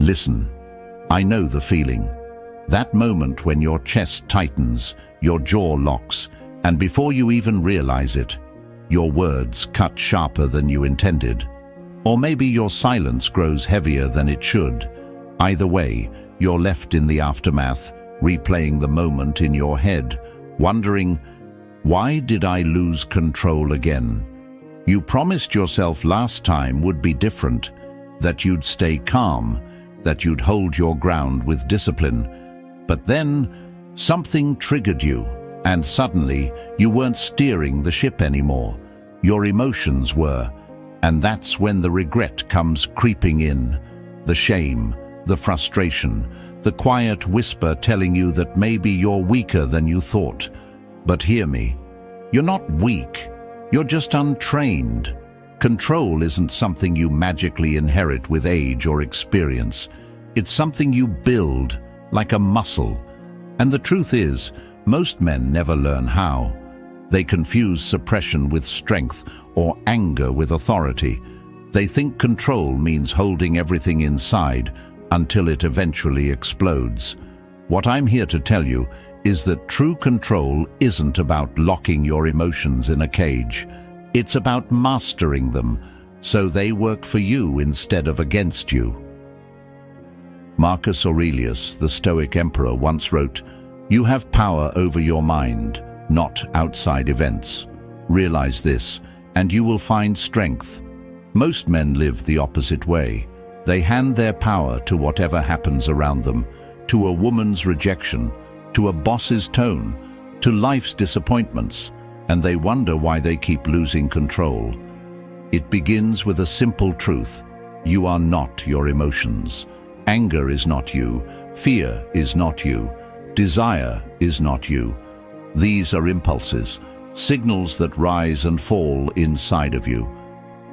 Listen. I know the feeling. That moment when your chest tightens, your jaw locks, and before you even realize it, your words cut sharper than you intended. Or maybe your silence grows heavier than it should. Either way, you're left in the aftermath, replaying the moment in your head, wondering, why did I lose control again? You promised yourself last time would be different, that you'd stay calm, that you'd hold your ground with discipline. But then, something triggered you, and suddenly you weren't steering the ship anymore. Your emotions were, and that's when the regret comes creeping in. The shame, the frustration, the quiet whisper telling you that maybe you're weaker than you thought. But hear me, you're not weak, you're just untrained. Control isn't something you magically inherit with age or experience. It's something you build, like a muscle. And the truth is, most men never learn how. They confuse suppression with strength or anger with authority. They think control means holding everything inside until it eventually explodes. What I'm here to tell you is that true control isn't about locking your emotions in a cage. It's about mastering them so they work for you instead of against you. Marcus Aurelius, the Stoic emperor, once wrote, "You have power over your mind, not outside events. Realize this, and you will find strength." Most men live the opposite way. They hand their power to whatever happens around them, to a woman's rejection, to a boss's tone, to life's disappointments, and they wonder why they keep losing control. It begins with a simple truth. You are not your emotions. Anger is not you. Fear is not you. Desire is not you. These are impulses, signals that rise and fall inside of you.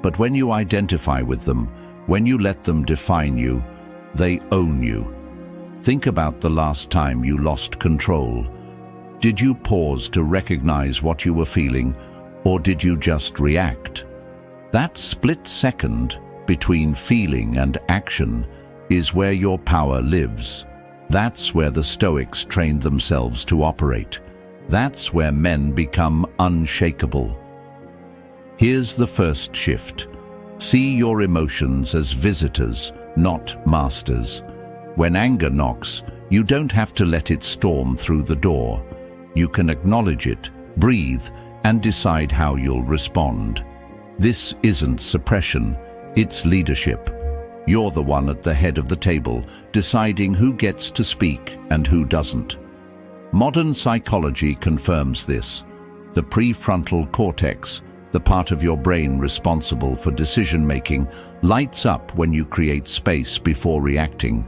But when you identify with them, when you let them define you, they own you. Think about the last time you lost control. Did you pause to recognize what you were feeling, or did you just react? That split second between feeling and action is where your power lives. That's where the Stoics trained themselves to operate. That's where men become unshakable. Here's the first shift. See your emotions as visitors, not masters. When anger knocks, you don't have to let it storm through the door. You can acknowledge it, breathe, and decide how you'll respond. This isn't suppression, it's leadership. You're the one at the head of the table, deciding who gets to speak and who doesn't. Modern psychology confirms this. The prefrontal cortex, the part of your brain responsible for decision-making, lights up when you create space before reacting.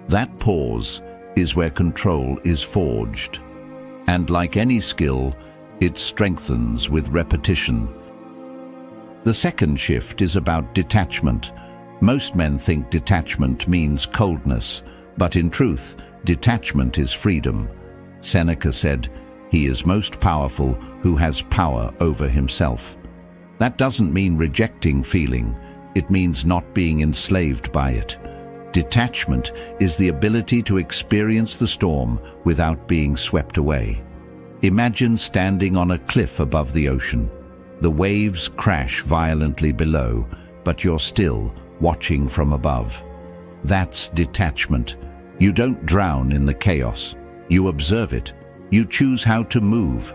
That pause is where control is forged. And like any skill, it strengthens with repetition. The second shift is about detachment. Most men think detachment means coldness, but in truth, detachment is freedom. Seneca said, "He is most powerful who has power over himself." That doesn't mean rejecting feeling. It means not being enslaved by it. Detachment is the ability to experience the storm without being swept away. Imagine standing on a cliff above the ocean. The waves crash violently below, but you're still watching from above. That's detachment. You don't drown in the chaos. You observe it. You choose how to move.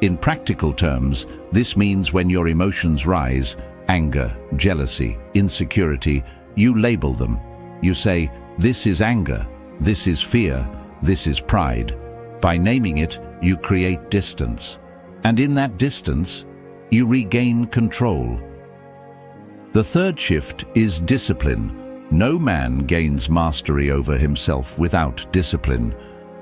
In practical terms, this means when your emotions rise, anger, jealousy, insecurity, you label them. You say, this is anger, this is fear, this is pride. By naming it, you create distance. And in that distance, you regain control. The third shift is discipline. No man gains mastery over himself without discipline,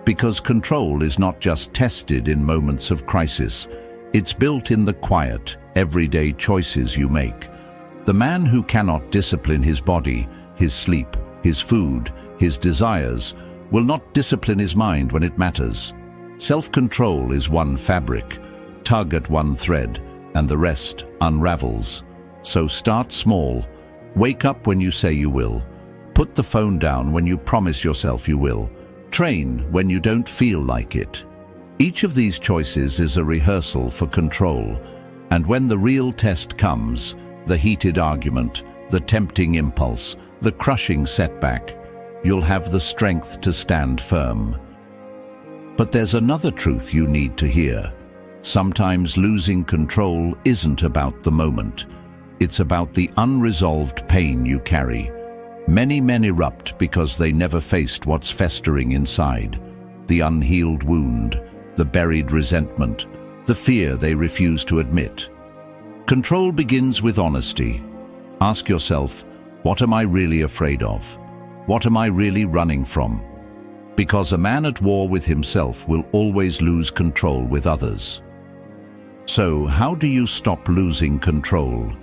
because control is not just tested in moments of crisis. It's built in the quiet, everyday choices you make. The man who cannot discipline his body, his sleep, his food, his desires, will not discipline his mind when it matters. Self-control is one fabric. Tug at one thread, and the rest unravels. So start small. Wake up when you say you will. Put the phone down when you promise yourself you will. Train when you don't feel like it. Each of these choices is a rehearsal for control, and when the real test comes, the heated argument, the tempting impulse, the crushing setback, you'll have the strength to stand firm. But there's another truth you need to hear. Sometimes losing control isn't about the moment. It's about the unresolved pain you carry. Many men erupt because they never faced what's festering inside. The unhealed wound, the buried resentment, the fear they refuse to admit. Control begins with honesty. Ask yourself, what am I really afraid of? What am I really running from? Because a man at war with himself will always lose control with others. So, how do you stop losing control?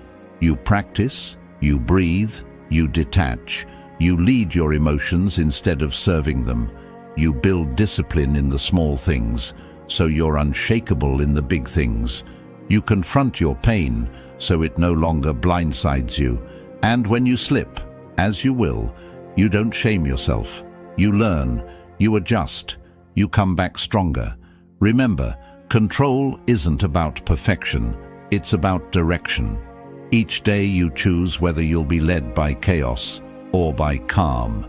You practice, you breathe, you detach, you lead your emotions instead of serving them. You build discipline in the small things, so you're unshakable in the big things. You confront your pain, so it no longer blindsides you. And when you slip, as you will, you don't shame yourself. You learn, you adjust, you come back stronger. Remember, control isn't about perfection, it's about direction. Each day you choose whether you'll be led by chaos or by calm.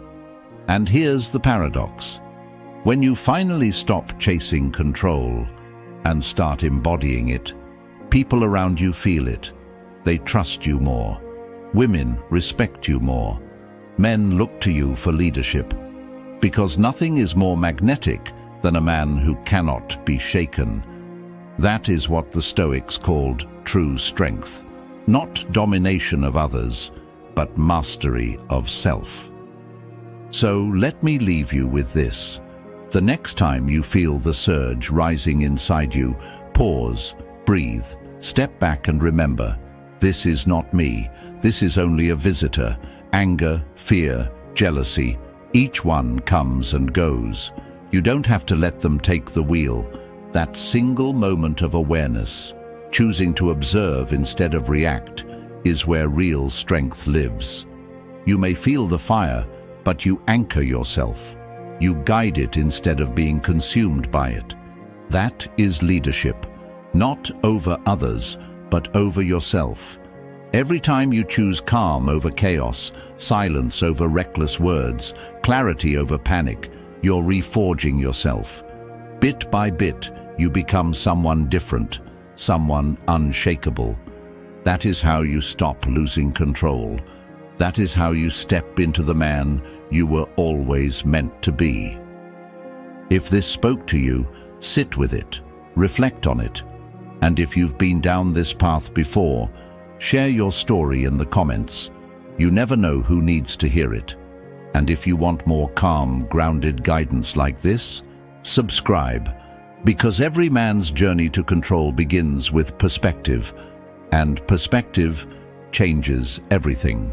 And here's the paradox. When you finally stop chasing control and start embodying it, people around you feel it. They trust you more. Women respect you more. Men look to you for leadership. Because nothing is more magnetic than a man who cannot be shaken. That is what the Stoics called true strength. Not domination of others, but mastery of self. So let me leave you with this. The next time you feel the surge rising inside you, pause, breathe, step back and remember, this is not me, this is only a visitor. Anger, fear, jealousy, each one comes and goes. You don't have to let them take the wheel. That single moment of awareness, choosing to observe instead of react, is where real strength lives. You may feel the fire, but you anchor yourself. You guide it instead of being consumed by it. That is leadership, not over others, but over yourself. Every time you choose calm over chaos, silence over reckless words, clarity over panic, you're reforging yourself. Bit by bit, you become someone different, someone unshakable. That is how you stop losing control. That is how you step into the man you were always meant to be. If this spoke to you, sit with it, reflect on it. And if you've been down this path before, share your story in the comments. You never know who needs to hear it. And if you want more calm, grounded guidance like this, subscribe. Because every man's journey to control begins with perspective, and perspective changes everything.